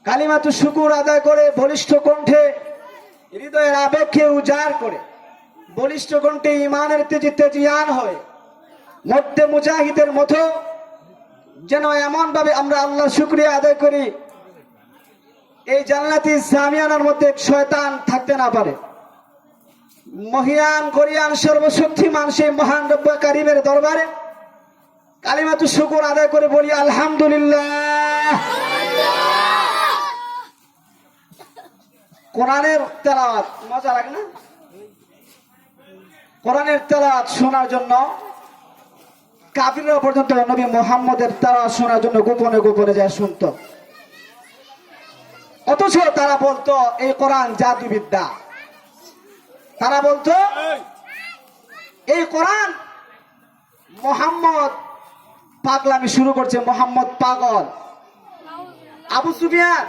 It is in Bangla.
কালিমাতু শুকুর আদায় করে বলিষ্ঠ কণ্ঠে হৃদয়ের আবেগকে উজাড় করে বলিষ্ঠ কণ্ঠে ইমানের তেজে তেজিয়ান হয়ে মধ্যে মুজাহিদের মতো যেন এমন ভাবে আমরা আল্লাহ শুকরিয়া আদায় করি এই জান্নাতি জামিয়ানার মধ্যে শয়তান থাকতে না পারে। মহিয়ান গরিয়ান সর্বশক্তিমান সেই মহান রব্বুল কারীমের দরবারে কালিমাতু শুকুর আদায় করে বলি আলহামদুলিল্লাহ। কোরআনের তেলাওয়াত মজা লাগে না? কোরআনের তেলাওয়াত শোনার জন্য কাফিররা পর্যন্ত নবী মুহাম্মদের তেলাওয়াত শোনার জন্য গোপনে গোপনে যায় শুনতো, অথচ তারা বলতো এই কোরআন জাদুবিদ্যা। তারা বলতো এই কোরআন মুহাম্মদ পাগলামি শুরু করছে, মুহাম্মদ পাগল। আবু সুফিয়ান